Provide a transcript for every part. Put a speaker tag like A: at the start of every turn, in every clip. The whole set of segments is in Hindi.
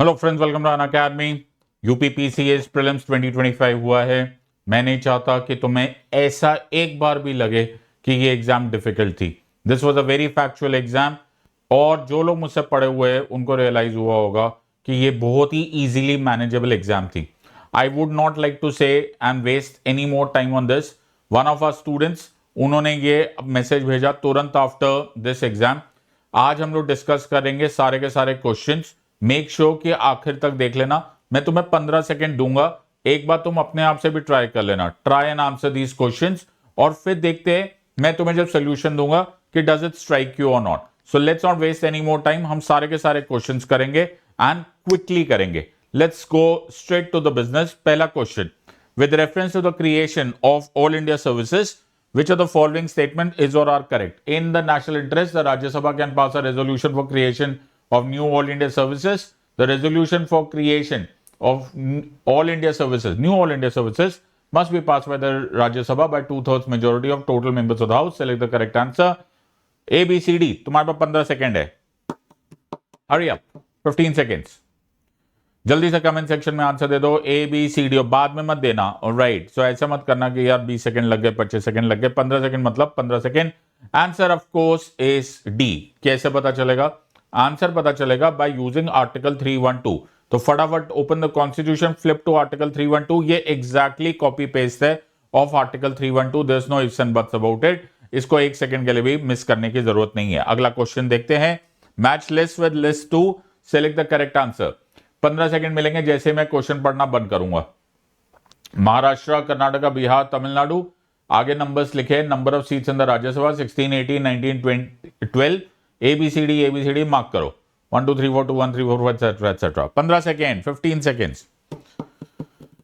A: Hello friends, welcome to Unacademy. UPPCS prelims 2025 हुआ है। मैं नहीं चाहता कि तुम्हें ऐसा एक बार भी लगे कि ये एग्जाम डिफिकल्ट थी। This was a very factual exam और जो लोग मुझसे पढ़े हुए हैं उनको रियलाइज हुआ होगा कि ये बहुत ही इजीली मैनेजेबल एग्जाम थी। I would not like to say and waste any more time on this. One of our students, उन्होंने ये मैसेज भेजा तुरंत आफ्टर दिस एग्जाम। आज हम लोग डिस्कस करेंगे सारे के सारे क्वेश्चंस। मेक श्योर कि आखिर तक देख लेना। मैं तुम्हें 15 सेकेंड दूंगा, एक बार तुम अपने आप से भी ट्राई कर लेना। Try and answer these questions और फिर देखते हैं मैं तुम्हें जब सोल्यूशन दूंगा कि डज इट स्ट्राइक यू और not. So let's not waste any more time. हम सारे के सारे क्वेश्चंस करेंगे एंड क्विकली करेंगे। Let's go straight to the business. पहला question, with reference to the creation of all India services, which of the following statement is or are correct? In the national interest, the Rajya Sabha can pass a resolution for creation of new all India services. The resolution for creation of all India services, new all India services, must be passed by the Rajya Sabha by 2/3 majority of total members of the House. Select the correct answer. A, B, C, D. तुम्हारे पास 15 सेकेंड है। Hurry up. 15 seconds. जल्दी से कमेंट सेक्शन में आंसर दे दो। ए बी सी डी, बाद में मत देना। राइट, सो ऐसा मत करना कि यार 20 सेकंड लग गए, 25 सेकंड लग गए। 15 सेकंड मतलब 15 second. Answer of course is D. कैसे पता चलेगा? आंसर पता चलेगा बाय यूजिंग आर्टिकल 312। तो फटाफट open the constitution, flip to article 312। ये एग्जैक्टली कॉपी पेस्ट है of article 312। There is no ifs and buts about it. इसको एक सेकंड के लिए भी मिस करने की जरूरत नहीं है। अगला क्वेश्चन देखते हैं। Match list with list 2, select the correct answer. 15 second मिलेंगे जैसे मैं क्वेश्चन पढ़ना बंद करूंगा। महाराष्ट्र, कर्नाटका, बिहार, तमिलनाडु। आगे नंबर्स लिखे। Number of seats in the Rajya Sabha 16, 18, 19, 20, 12। ABCD mark करो। 1 2 3 4 2 1 3 4 5 एक्सेट्रा। 15 second, 15 seconds.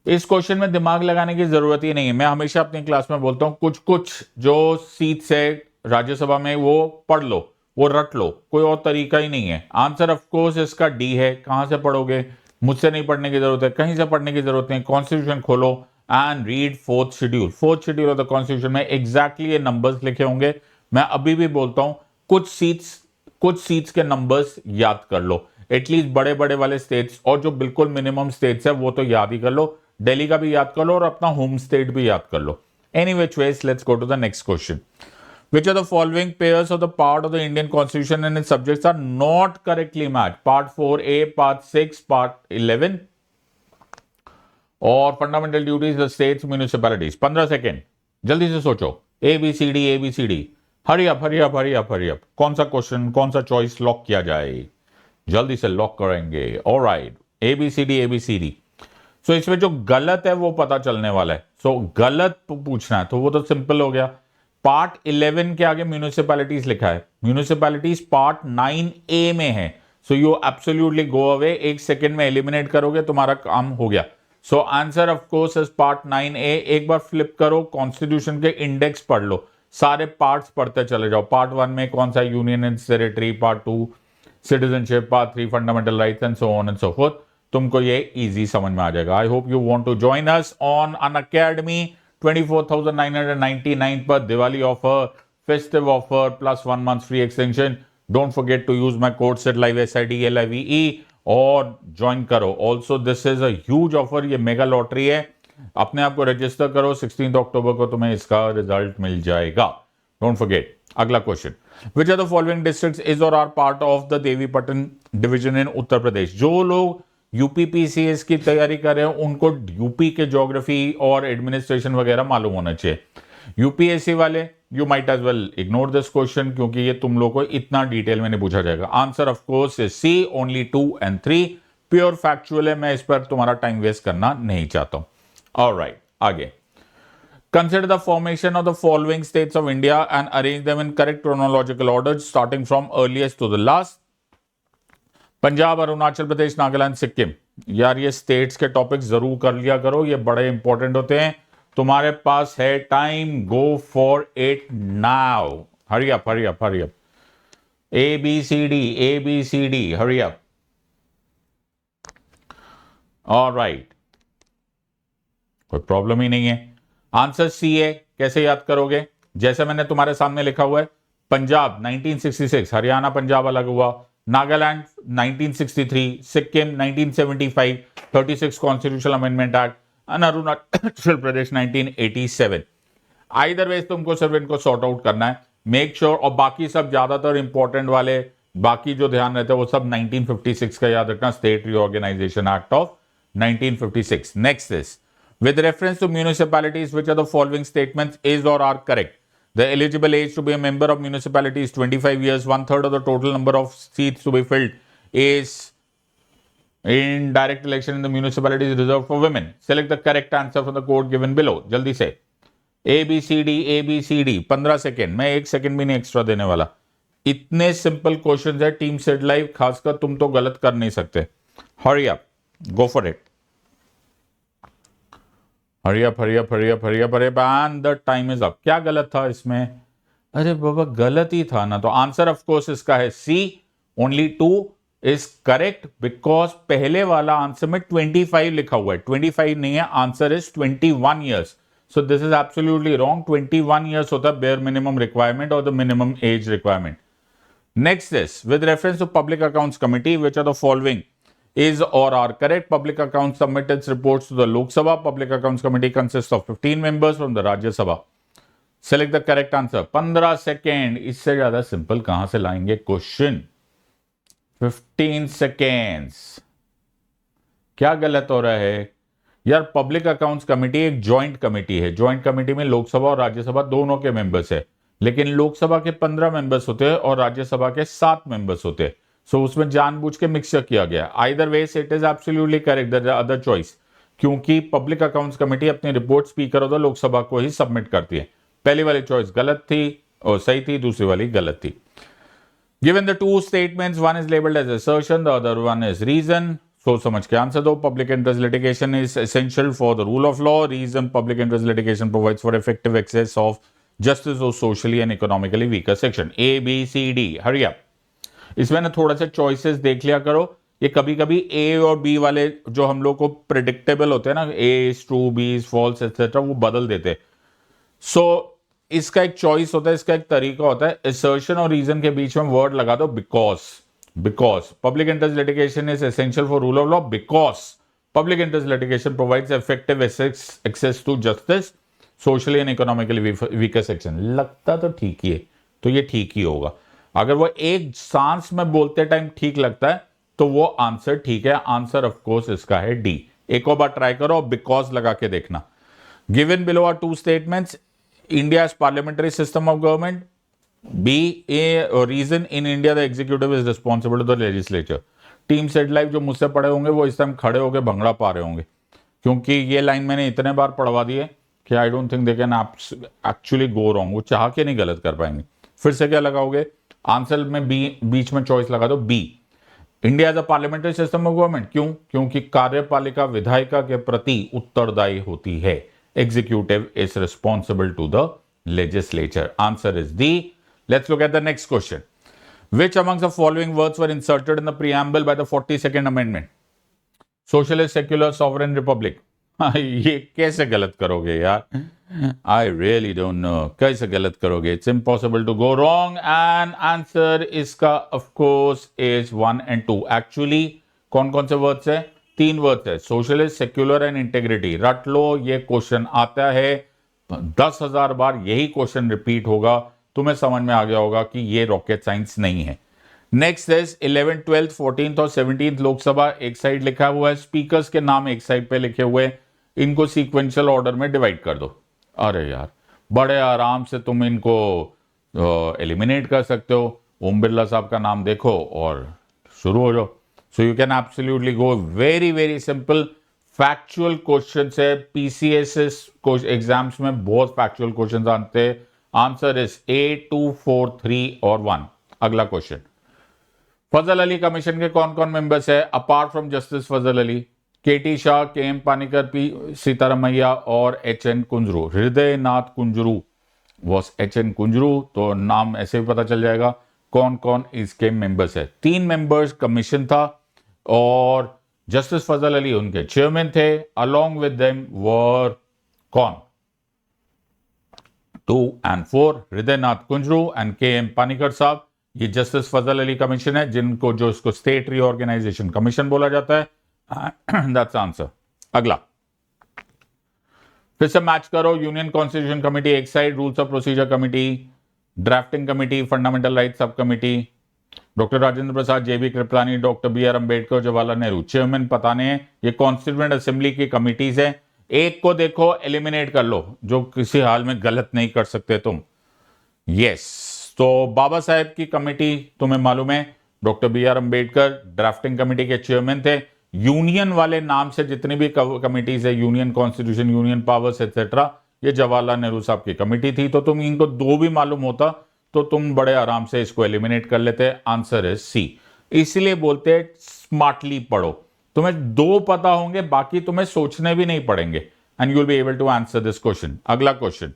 A: इस क्वेश्चन में दिमाग लगाने की जरूरत ही नहीं है। मैं हमेशा अपनी क्लास में बोलता हूं कुछ कुछ जो सीट्स है राज्यसभा में वो पढ़ लो, वो रट लो, कोई और तरीका ही नहीं है। आंसर ऑफ कोर्स इसका डी है। कहां से पढ़ोगे? मुझसे नहीं पढ़ने की जरूरत है, कहीं से पढ़ने की जरूरत नहीं। कॉन्स्टिट्यूशन खोलो and read fourth schedule. Fourth schedule of the constitution में एग्जैक्टली ये नंबर्स लिखे होंगे। मैं अभी भी बोलता हूं कुछ सीट्स के नंबर्स याद कर लो। एटलीस्ट बड़े बड़े वाले स्टेट्स और जो बिल्कुल मिनिमम स्टेट्स है वो तो याद ही कर लो। दिल्ली का भी याद कर लो और अपना होम स्टेट भी याद कर लो। Any which ways, let's go to the next question. Which of the following pairs of the part of the Indian Constitution and its subjects are not correctly matched? Part 4A, Part 6, Part 11, और fundamental duties the states municipalities. 15 second, जल्दी से सोचो। ABCD। Hurry up. कौन सा क्वेश्चन, कौन सा चॉइस लॉक किया जाए? जल्दी से लॉक करेंगे। Alright, ABCD। सो इसमें जो गलत है वो पता चलने वाला है। सो गलत पूछना है तो वो तो सिंपल हो गया। पार्ट 11 के आगे म्यूनिसिपैलिटीज लिखा है। म्यूनिसिपैलिटीज पार्ट 9A में है। So you absolutely go away. एक सेकेंड में एलिमिनेट करोगे, तुम्हारा काम हो गया। So answer of course is part 9A। एक बार फ्लिप करो, कॉन्स्टिट्यूशन के इंडेक्स पढ़ लो, सारे पार्ट्स पढ़ते चले जाओ। पार्ट 1 में कौन सा union and territory, part 2 citizenship, part 3 fundamental rights and so on and so forth. तुमको ये इजी समझ में आ जाएगा। I hope you want to join us on Unacademy. 24,999 पर Diwali offer, festive offer plus 1 month free extension. Don't forget to use my code SETLIVE SIDLIVE और ज्वाइन करो। Also this is a huge offer. ये मेगा लॉटरी है। अपने आप को रजिस्टर करो। 16 अक्टूबर को तुम्हें इसका रिजल्ट मिल जाएगा। Don't forget. अगला question, which are the following districts is or are part of the Devipatan division in Uttar Pradesh? जो लोग यूपीपीसीएस की तैयारी कर रहे हैं उनको यूपी के ज्योग्राफी और एडमिनिस्ट्रेशन वगैरह मालूम होना चाहिए। यूपीएससी वाले you might as well ignore this question क्योंकि ये तुम लोग को इतना डिटेल में नहीं पूछा जाएगा। Answer of course is C, only 2 and 3। Pure factual है, मैं इस पर तुम्हारा टाइम वेस्ट करना नहीं चाहता हूं। ऑलराइट, आगे। Consider the formation of the following states of India and arrange them in correct chronological order starting from earliest to the last. Punjab, Arunachal Pradesh, Nagaland, Sikkim. यार ये स्टेट्स के टॉपिक जरूर कर लिया करो, ये बड़े इंपॉर्टेंट होते हैं। तुम्हारे पास है time, go for it now. Hurry up. ABCD, hurry up. Alright, कोई प्रॉब्लम ही नहीं है। आंसर सी है। कैसे याद करोगे? जैसे मैंने तुम्हारे सामने लिखा हुआ है, पंजाब 1966, हरियाणा पंजाब अलग हुआ, Nagaland 1963, Sikkim 1975, 36 constitutional amendment act, and Arunachal Pradesh 1987। Either ways तुमको सिर्फ इनको सॉर्ट आउट करना है, मेक श्योर और बाकी सब ज्यादातर इंपॉर्टेंट वाले बाकी जो ध्यान रहते हैं वो सब 1956 का याद रखना, state reorganisation act of 1956। Next is with reference to municipalities, which of the following statements is or are correct? The eligible age to be a member of municipality is 25 years. 1/3 of the total number of seats to be filled is in direct election in the municipality is reserved for women. Select the correct answer from the code given below. जल्दी से ABCD 15 सेकेंड, मैं 1 सेकेंड भी नहीं एक्स्ट्रा देने वाला। इतने सिंपल क्वेश्चन है टीम सेट लाइव, खासकर तुम तो गलत कर नहीं सकते। Hurry up, go for it. Hurry up and the time is up. क्या गलत था इसमें? अरे बाबा गलत ही था ना। तो आंसर ऑफ कोर्स इसका है सी, ओनली 2 इज करेक्ट बिकॉज पहले वाला आंसर में 25 लिखा हुआ है, 25 नहीं है, answer is 21 years. So this is absolutely wrong. 21 years होता है बेयर मिनिमम रिक्वायरमेंट और the minimum age requirement. Next is with reference to public accounts committee, which are the following is or are correct? Public accounts submit its reports to the Lok Sabha. Public accounts committee consists of 15 members from the Rajya Sabha. Select the correct answer. 15 second, इससे ज्यादा सिंपल कहां से लाएंगे क्वेश्चन? 15 सेकेंड्स। क्या गलत हो रहा है यार? पब्लिक अकाउंट्स कमेटी एक ज्वाइंट कमेटी है। ज्वाइंट कमेटी में लोकसभा और राज्यसभा दोनों के मेंबर्स है, लेकिन लोकसभा के 15 मेंबर्स होते हैं और राज्यसभा के 7 मेंबर्स होते हैं। सो उसमें जानबूझ के मिक्सचर किया गया। Either ways it is absolutely correct, the other choice, क्योंकि पब्लिक अकाउंट्स कमेटी अपनी report speaker of the Lok Sabha को ही सबमिट करती है। पहली वाली चॉइस गलत थी और सही थी, दूसरी वाली गलत थी। Given the two statements, one is labelled as assertion, the other one is reason. सोच समझ के आंसर दो। Public interest litigation is essential for the rule of law. Reason, public interest litigation provides for effective access of justice of socially and economically weaker section. ABCD, hurry up. इसमें ना थोड़ा सा चॉइसेस देख लिया करो। ये कभी कभी ए और बी वाले जो हम लोग को प्रिडिक्टेबल होते हैं ना, A is true, B is false etcetera, वो बदल देते। सो इसका एक चॉइस होता है, इसका एक तरीका होता है। असर्शन और रीजन के बीच में वर्ड लगा दो because public interest litigation is essential for rule of law, because public interest litigation provides effective access to justice socially and economically weaker section. लगता तो ठीक ही है, तो ये ठीक ही होगा। अगर वो एक सांस में बोलते टाइम ठीक लगता है तो वो आंसर ठीक है। आंसर ऑफ कोर्स इसका है डी। एक और बार ट्राई करो और बिकॉज लगा के देखना। Given below are two statements, India is parliamentary system of government. B, A reason, in India the executive is responsible to the legislature. Team set live जो मुझसे पढ़े होंगे वो इस टाइम खड़े होकर भंगड़ा पा रहे होंगे, क्योंकि ये लाइन मैंने इतने बार पढ़वा दी है कि I don't think they can actually go wrong. वो चाह के नहीं गलत कर पाएंगे। फिर से क्या लगाओगे? आंसर में बी, बीच में चॉइस लगा दो B. India is a parliamentary system of government. क्यों? क्योंकि कार्यपालिका विधायिका के प्रति उत्तरदायी होती है। Executive is responsible to the legislature. Answer is D. Let's look at the next question. Which amongst the following words were inserted in the preamble by the 42nd amendment? Socialist, secular, sovereign, republic. ये कैसे गलत करोगे यार? आई रियली डोंट नो, कैसे गलत करोगे? It's impossible to go wrong and answer इसका of course is 1 and 2। Actually कौन कौन से वर्ड्स है? 3 वर्ड्स है, सोशलिस्ट, सेक्युलर एंड इंटेग्रिटी। रट लो, ये क्वेश्चन आता है 10,000 बार, यही क्वेश्चन रिपीट होगा, तुम्हें समझ में आ गया होगा कि ये रॉकेट साइंस नहीं है। Next is 11th, 12th, 14th और 17th लोकसभा एक साइड लिखा हुआ है, स्पीकर्स के नाम एक साइड पे लिखे हुए, इनको सीक्वेंशियल ऑर्डर में डिवाइड कर दो। अरे यार बड़े आराम से तुम इनको एलिमिनेट कर सकते हो। ओम बिरला साहब का नाम देखो और शुरू हो जाओ। So you can absolutely go, very very simple factual question है। पीसीएस एग्जाम्स में बहुत फैक्चुअल क्वेश्चन आते हैं। आंसर इज A, 2, 4, 3 और 1। अगला क्वेश्चन, फजल अली कमीशन के कौन कौन मेंबर्स है apart from justice Fazl Ali? KT Shah, KM Panikkar, P Sitaramayya और HN Kunzru. Hriday Nath Kunzru was HN Kunzru, तो नाम ऐसे भी पता चल जाएगा कौन कौन इसके मेंबर्स है। 3 मेंबर्स कमीशन था और जस्टिस फजल अली उनके चेयरमैन थे। अलोंग विद देम वर कौन? 2 and 4 हृदय नाथ कुंजरू एंड KM पानीकर साहब। ये जस्टिस फजल अली कमीशन है, जिनको जो इसको स्टेट रीऑर्गेनाइजेशन कमीशन बोला जाता है। That's answer. अगला फिर से मैच करो। यूनियन कॉन्स्टिट्यूशन कमेटी एक side, rules of procedure committee, drafting committee, fundamental right sub committee, doctor Rajendra Prasad, JB Kripalani, doctor B R Ambedkar, Jawaharlal Nehru. Chairman बताने हैं। ये कॉन्स्टिट्यूएंट असेंबली की कमिटीज है। एक को देखो एलिमिनेट कर लो, जो किसी हाल में गलत नहीं कर सकते तुम। यस, तो बाबा साहेब की कमेटी तुम्हें मालूम है, doctor B R Ambedkar drafting committee के चेयरमैन थे। यूनियन वाले नाम से जितनी भी कमिटीज है, union constitution, union powers etcetera, ये जवाहरलाल नेहरू साहब की कमेटी थी। तो तुम इनको दो भी मालूम होता तो तुम बड़े आराम से इसको एलिमिनेट कर लेते। Answer is C. इसलिए बोलते हैं स्मार्टली पढ़ो। तुम्हें दो पता होंगे, बाकी तुम्हें सोचने भी नहीं पड़ेंगे, and you will be able to answer this question. अगला question,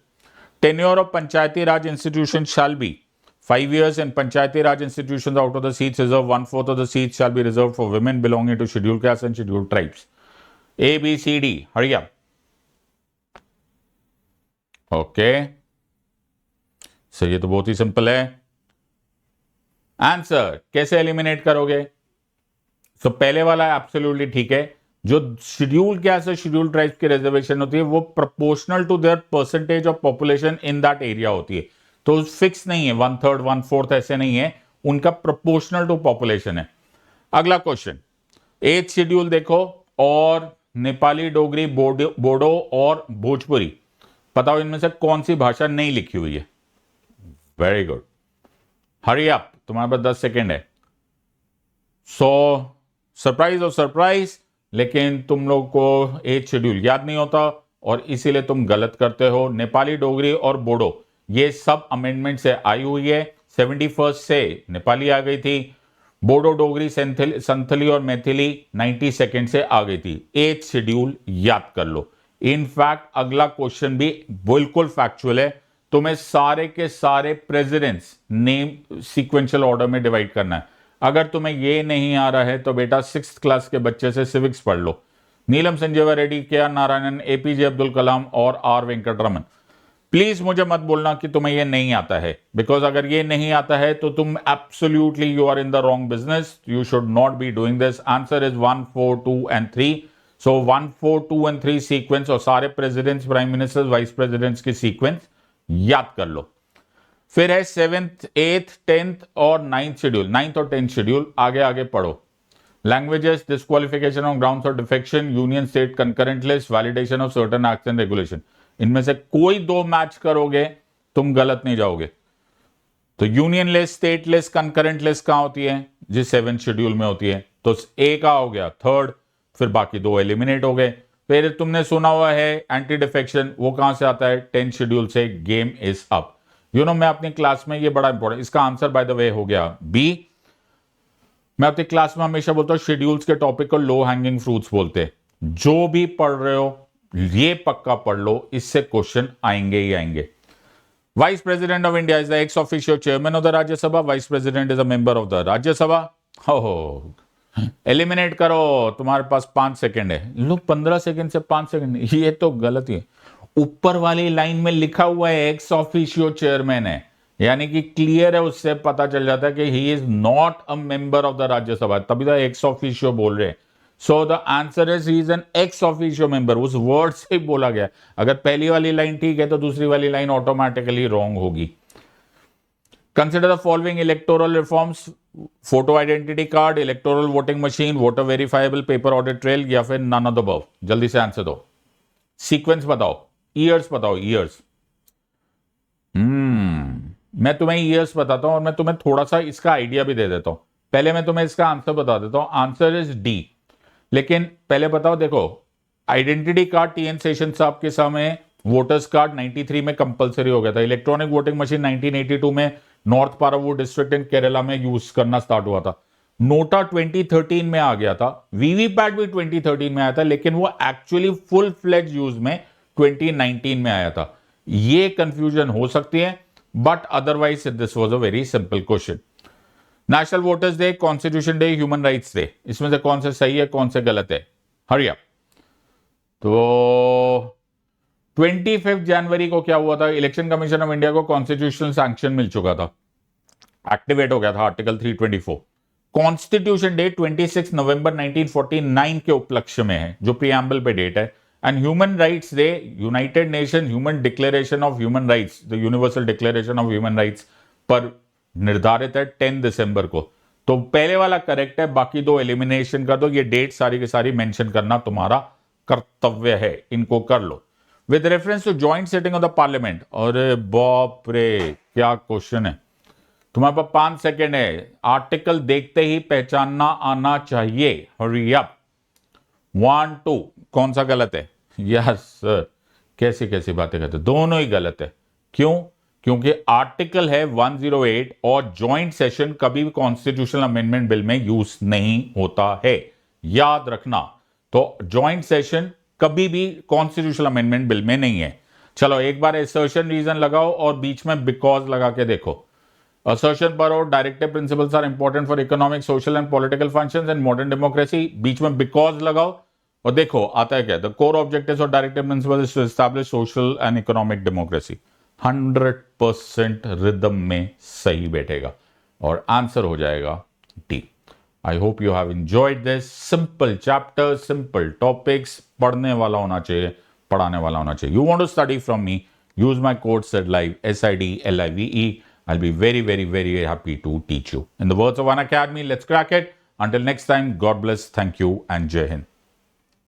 A: tenure of Panchayati Raj institution shall be 5 years, and Panchayati Raj institutions out of the seats reserved 1/4 of the seats shall be reserved for women belonging to scheduled castes and scheduled tribes. A, B, C, D. Hurry up. Okay. So ये तो बहुत ही सिंपल है। आंसर कैसे एलिमिनेट करोगे? सो पहले वाला एब्सोल्युटली ठीक है। जो शेड्यूल कैस्ट और शेड्यूल ट्राइब्स की रिजर्वेशन होती है वो proportional to their percentage of population in that area होती है। तो फिक्स नहीं है 1/3 1/4 ऐसे नहीं है, उनका प्रोपोर्शनल टू पॉपुलेशन है। अगला क्वेश्चन, 8th शेड्यूल देखो, और नेपाली, डोगरी, बोडो और भोजपुरी, बताओ इनमें से कौन सी भाषा नहीं लिखी हुई है? वेरी गुड, हरी अप, तुम्हारे पास 10 सेकेंड है। सो सरप्राइज और सरप्राइज, लेकिन तुम लोग को 8th शेड्यूल याद नहीं होता और इसीलिए तुम गलत करते हो। नेपाली, डोगरी और बोडो ये सब अमेंडमेंट से आई हुई है। 71 से नेपाली आ गई थी, बोडो, डोगरी, संथली और मैथिली 92 से आ गई थी। 8th शेड्यूल याद कर लो। इनफैक्ट अगला क्वेश्चन भी बिल्कुल फैक्चुअल है। तुम्हें सारे के सारे प्रेसिडेंट्स नेम सीक्वेंशियल ऑर्डर में डिवाइड करना है। अगर तुम्हें ये नहीं आ रहा है तो बेटा 6th क्लास के बच्चे से सिविक्स पढ़ लो। नीलम संजीवा रेड्डी, के आर नारायणन, एपीजे अब्दुल कलाम और आर वेंकटरमन। प्लीज मुझे मत बोलना कि तुम्हें ये नहीं आता है, बिकॉज अगर ये नहीं आता है तो तुम absolutely you are in the wrong business. You should not be doing this. Answer is 1, 4, 2 and 3। सो 1, 4, 2 and 3 सीक्वेंस और सारे presidents, prime ministers, vice presidents की सीक्वेंस याद कर लो। फिर है 7th, 8th, 10th और 9th शेड्यूल। 9th और 10th शेड्यूल आगे आगे पढ़ो। Languages, disqualification on grounds of defection, union state concurrent list, validation of certain acts and regulation. इनमें से कोई दो मैच करोगे तुम गलत नहीं जाओगे। तो union list, state list, concurrent list कहां होती है? जिस 7th शेड्यूल में होती है। तो ए का हो गया 3rd, फिर बाकी दो एलिमिनेट हो गए। फिर तुमने सुना हुआ है एंटी डिफेक्शन, वो कहां से आता है? 10th शेड्यूल से। Game is up. You know मैं अपनी क्लास में, ये बड़ा इंपॉर्टेंट, इसका आंसर बाय द वे हो गया बी। मैं अपनी क्लास में हमेशा बोलता हूं शेड्यूल्स के टॉपिक को लो हैंगिंग फ्रूट्स बोलते हैं। जो भी पढ़ रहे हो ये पक्का पढ़ लो, इससे क्वेश्चन आएंगे ही आएंगे। Vice president of India is the ex officio chairman of the Rajya Sabha. Vice president is a member of the Rajya Sabha. हो एलिमिनेट करो, तुम्हारे पास 5 सेकेंड है। लोग 15 सेकेंड से 5 सेकेंड, ये तो गलत ही है। ऊपर वाली लाइन में लिखा हुआ है एक्स ऑफिशियो चेयरमैन है, यानी कि क्लियर है, उससे पता चल जाता है कि he is not a member of the Rajya Sabha, तभी तो एक्स ऑफिशियो बोल रहे हैं। So the answer is he is an ex officio member. उस वर्ड से बोला गया। अगर पहली वाली लाइन ठीक है तो दूसरी वाली लाइन ऑटोमेटिकली रॉन्ग होगी। Consider the following electoral reforms: photo identity card, electoral voting machine, voter verifiable paper audit trail, या फिर नन ऑफ द अबव। जल्दी से आंसर दो, सीक्वेंस बताओ, ईयर्स बताओ, ईयर्स। मैं तुम्हें ईयर्स बताता हूं और मैं तुम्हें थोड़ा सा इसका आइडिया भी दे देता हूं। पहले मैं तुम्हें इसका आंसर बता देता हूं। Answer is D. लेकिन पहले बताओ, देखो आइडेंटिटी कार्ड टीएन शेषन साहब के समय, वोटर्स कार्ड 93 में कंपलसरी हो गया था। इलेक्ट्रॉनिक वोटिंग मशीन 1982 में north Paravur district in Kerala में यूज करना स्टार्ट हुआ था। नोटा 2013 में आ गया था। वीवीपैट भी 2013 में आया था, लेकिन वो एक्चुअली फुल फ्लेज यूज में 2019 में आया था। ये कंफ्यूजन हो सकती है, but otherwise this was a very simple question. National voters day, constitution day, human rights day, इसमें से कौन से सही है, कौन से गलत है? Hurry up. तो 25 जनवरी को क्या हुआ था? इलेक्शन कमीशन ऑफ इंडिया को कॉन्स्टिट्यूशनल सैंक्शन मिल चुका था। एक्टिवेट हो गया था आर्टिकल 324। कॉन्स्टिट्यूशन डे 26 नवंबर 1949 के उपलक्ष्य में है, जो प्रियम्बल पे डेट है। And human rights day, United nation human declaration of human rights, the universal declaration of human rights पर निर्धारित है 10 दिसंबर को। तो पहले वाला करेक्ट है, बाकी दो एलिमिनेशन कर दो। ये डेट सारी की सारी मेंशन करना तुम्हारा कर्तव्य है, इनको कर लो। With reference to joint sitting of the parliament, और बाप रे क्या क्वेश्चन है। तुम्हारे पास 5 सेकेंड है, आर्टिकल देखते ही पहचानना आना चाहिए। Hurry up. 1 2 कौन सा गलत है? यस सर, कैसी कैसी बातें करते, दोनों ही गलत है। क्यों? क्योंकि आर्टिकल है 108 और जॉइंट सेशन कभी भी कॉन्स्टिट्यूशनल अमेंडमेंट बिल में यूज नहीं होता है, याद रखना। तो जॉइंट सेशन कभी भी कॉन्स्टिट्यूशनल अमेंडमेंट बिल में नहीं है। चलो एक बार एसर्शन रीजन लगाओ और बीच में बिकॉज लगा के देखो। Assertion पर और directive principles are important for economic, social and political functions and modern democracy, बीच में बिकॉज लगाओ और देखो आता है क्या। The core objectives of directive principle is to establish social and economic democracy. 100% rhythm में सही बैठेगा और आंसर हो जाएगा D. I hope you have enjoyed this simple chapter, simple topics. पढ़ने वाला होना चाहिए, पढ़ाने वाला होना चाहिए। You want to study from me, use my code SIDLIVE, SIDLIVE. I'll be very, very, very happy to teach you. In the words of An Academy, let's crack it. Until next time, God bless, thank you, and Jai Hind.